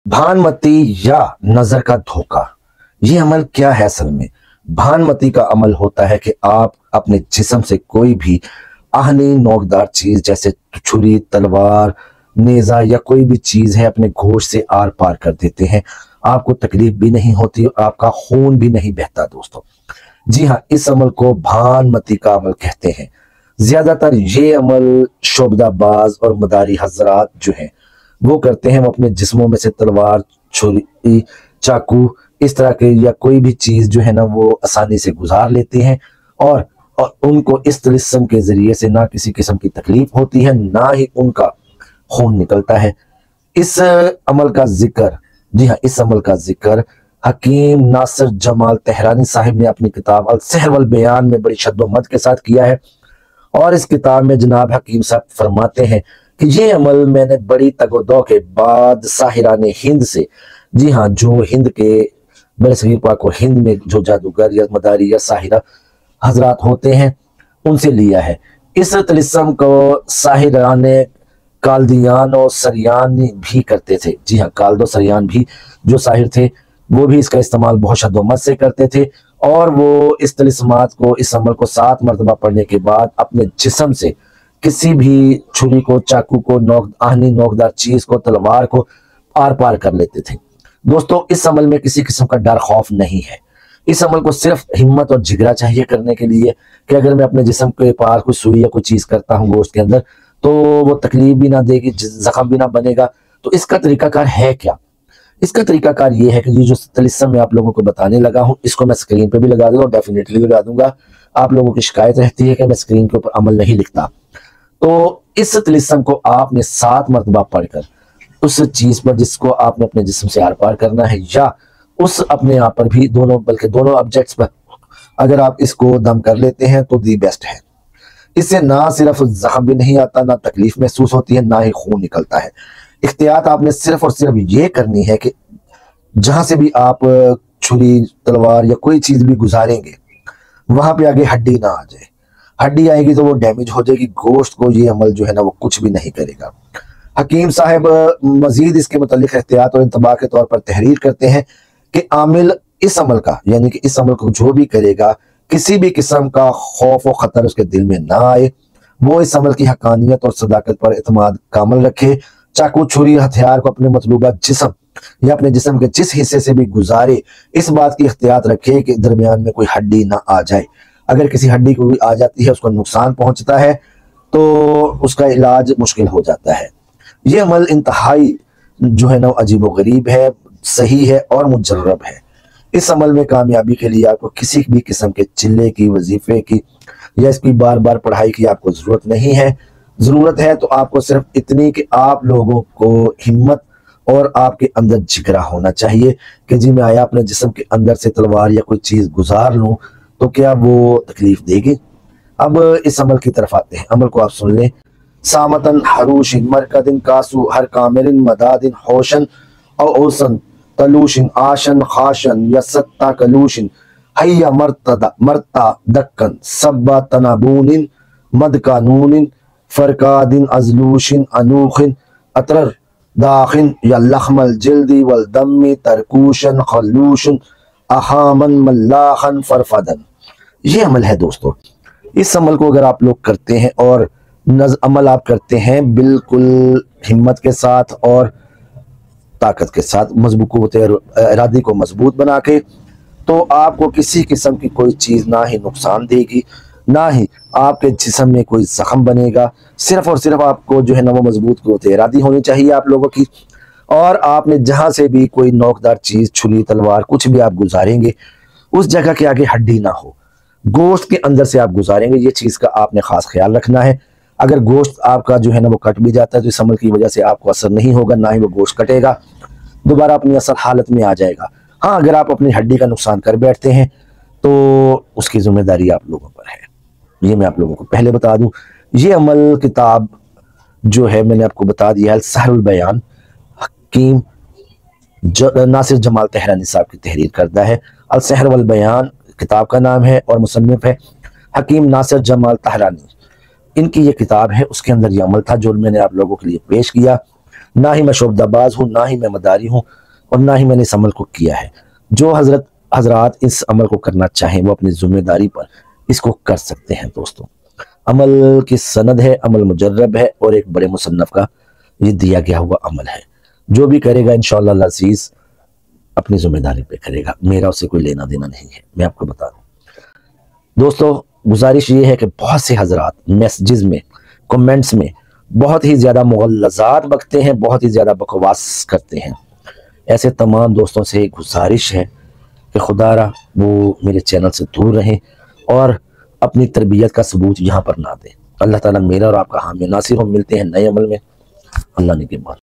भानमती या नजर का धोखा, ये अमल क्या है? असल में भानमती का अमल होता है कि आप अपने जिस्म से कोई भी आहनी नोकदार चीज जैसे छुरी, तलवार, नेजा या कोई भी चीज है अपने गोश्त से आर पार कर देते हैं। आपको तकलीफ भी नहीं होती, आपका खून भी नहीं बहता दोस्तों। जी हाँ, इस अमल को भानमती का अमल कहते हैं। ज्यादातर ये अमल शोबदाबाज और मदारी हजरात जो हैं वो करते हैं। वो अपने जिस्मों में से तलवार, छुरी, चाकू इस तरह के या कोई भी चीज जो है ना वो आसानी से गुजार लेते हैं और उनको इस तिलिस्म के जरिए से ना किसी किस्म की तकलीफ होती है, ना ही उनका खून निकलता है। इस अमल का जिक्र, जी हाँ, इस अमल का जिक्र हकीम नासिर जमाल तहरानी साहिब ने अपनी किताब अल सेहर वल बयान में बड़ी शद्दोमत के साथ किया है। और इस किताब में जनाब हकीम साहब फरमाते हैं कि ये अमल मैंने बड़ी तगोदो के बाद साहिरान हिंद से, जी हाँ, जो हिंद के बरसगीर पाक और हिंद में जो जादूगर या मदारी या साहिरा हजरात होते हैं उनसे लिया है। इस तिलिस्म को साहिरान कालदियान और सरियान भी करते थे। जी हाँ, काल्दो सरियान भी जो साहिर थे वो भी इसका इस्तेमाल बहुत शद्दोमत से करते थे। और वो इस तिलिस्मात को, इस अमल को 7 मरतबा पढ़ने के बाद अपने जिस्म से किसी भी छुरी को, चाकू को, आहनी नोकदार चीज को, तलवार को आर पार कर लेते थे। दोस्तों, इस अमल में किसी किस्म का डर खौफ नहीं है। इस अमल को सिर्फ हिम्मत और जिगरा चाहिए करने के लिए कि अगर मैं अपने जिस्म के पार कोई सुई या कोई चीज करता हूँ गोश्त के अंदर तो वो तकलीफ भी ना देगी, जख्म भी ना बनेगा। तो इसका तरीकाकार है क्या? इसका तरीकाकार ये है कि ये जो तिलिस्म मैं आप लोगों को बताने लगा हूँ इसको मैं स्क्रीन पे भी लगा दूंगा, डेफिनेटली लगा दूंगा। आप लोगों की शिकायत रहती है कि मैं स्क्रीन के ऊपर अमल नहीं लिखता। तो इस तिलिस्म को आपने 7 मरतबा पढ़कर उस चीज पर जिसको आपने अपने जिस्म से आर पार करना है या उस अपने आप पर भी, दोनों बल्कि दोनों ऑब्जेक्ट्स पर अगर आप इसको दम कर लेते हैं तो दी बेस्ट है। इससे ना सिर्फ जख्म भी नहीं आता, ना तकलीफ महसूस होती है, ना ही खून निकलता है। इख्तियात आपने सिर्फ और सिर्फ ये करनी है कि जहां से भी आप छुरी, तलवार या कोई चीज भी गुजारेंगे वहां पे आगे हड्डी ना आ जाए। हड्डी आएगी तो वो डैमेज हो जाएगी, गोश्त को ये अमल जो है ना वो कुछ भी नहीं करेगा। हकीम साहब मजीद इसके मुतालिक एहतियात और इंतबा के तौर पर तहरीर करते हैं कि आमिल इस अमल का, यानी कि इस अमल को जो भी करेगा किसी भी किस्म का खौफ और खतर उसके दिल में ना आए। वो इस अमल की हकानियत और सदाकत पर एतमाद कामल रखे। चाकू, छुरी, हथियार को अपने मतलूबा जिस्म या अपने जिस्म के जिस हिस्से से भी गुजारे इस बात की एहतियात रखे कि दरमियान में कोई हड्डी ना आ जाए। अगर किसी हड्डी को आ जाती है, उसको नुकसान पहुंचता है तो उसका इलाज मुश्किल हो जाता है। ये अमल इंतहाई जो है ना अजीब गरीब है, सही है और मुजर्रब है। इस अमल में कामयाबी के लिए आपको किसी भी किस्म के चिल्ले की, वजीफे की या इसकी बार बार पढ़ाई की आपको जरूरत नहीं है। जरूरत है तो आपको सिर्फ इतनी कि आप लोगों को हिम्मत और आपके अंदर जिगरा होना चाहिए कि जी मैं आया अपने जिस्म के अंदर से तलवार या कोई चीज गुजार लूं तो क्या वो तकलीफ देगी। अब इस अमल की तरफ आते हैं। अमल को आप सुन लें। सामतन हरूशिन मरकदिन कासु हर कामिरिन मदादिन होशन औसन तलूशिन आशन खाशन यसत्ता कलूशिन हैया मरता दक्कन सब्बा तनाबूनिन मद कानूनिन फरकादिन अजलूशिन अनूखिन अतर दाखिन या लखमल जिल्दी वल दम्मी तरकूशन खलूशन अहामन मल्लाखन फरफदन। ये अमल है दोस्तों। इस अमल को अगर आप लोग करते हैं और अमल आप करते हैं बिल्कुल हिम्मत के साथ और ताकत के साथ, मजबूत इरादे को मजबूत बना के, तो आपको किसी किस्म की कोई चीज ना ही नुकसान देगी, ना ही आपके जिस्म में कोई जख्म बनेगा। सिर्फ और सिर्फ आपको जो है ना वो मजबूत कुव्वत इरादी होनी चाहिए आप लोगों की। और आपने जहां से भी कोई नोकदार चीज, छुरी, तलवार कुछ भी आप गुजारेंगे उस जगह के आगे हड्डी ना हो, गोश्त के अंदर से आप गुजारेंगे। ये चीज का आपने खास ख्याल रखना है। अगर गोश्त आपका जो है ना वो कट भी जाता है तो इस अमल की वजह से आपको असर नहीं होगा, ना ही वो गोश्त कटेगा, दोबारा अपनी असल हालत में आ जाएगा। हाँ, अगर आप अपनी हड्डी का नुकसान कर बैठते हैं तो उसकी जिम्मेदारी आप लोगों पर है। ये मैं आप लोगों को पहले बता दूं। ये अमल किताब जो है मैंने आपको बता दिया है, सेहर वल बयान, हकीम नासिर जमाल तहरानी साहब की तहरीर करता है। अल सेहर वल बयान किताब का नाम है और मुसन्निफ है हकीम नासिर जमाल तहरानी। इनकी ये किताब है, उसके अंदर ये अमल था जो मैंने आप लोगों के लिए पेश किया। ना ही मैं शोबदाबाज हूँ, ना ही मैं मदारी हूँ, और ना ही मैंने इस अमल को किया है। जो हजरात इस अमल को करना चाहें वो अपनी जिम्मेदारी पर इसको कर सकते हैं। दोस्तों, अमल की सनद है, अमल मुजर्रब है और एक बड़े मुसन्नफ का ये दिया गया हुआ अमल है। जो भी करेगा इंशाअल्लाह अज़ीज़ अपनी जिम्मेदारी पे करेगा, मेरा उससे कोई लेना देना नहीं है, मैं आपको बता दूं। दोस्तों, गुजारिश ये है कि बहुत से हजरात मैसेजेस में, कमेंट्स में बहुत ही ज़्यादा मुग़ल्लज़ात बकते हैं, बहुत ही ज़्यादा बकवास करते हैं। ऐसे तमाम दोस्तों से गुजारिश है कि खुदारा वो मेरे चैनल से दूर रहें और अपनी तरबियत का सबूत यहाँ पर ना दें। अल्लाह ताला मेरा और आपका हामी नासिर हो। मिलते हैं नए अमल में। अल्लाह ने के बाद।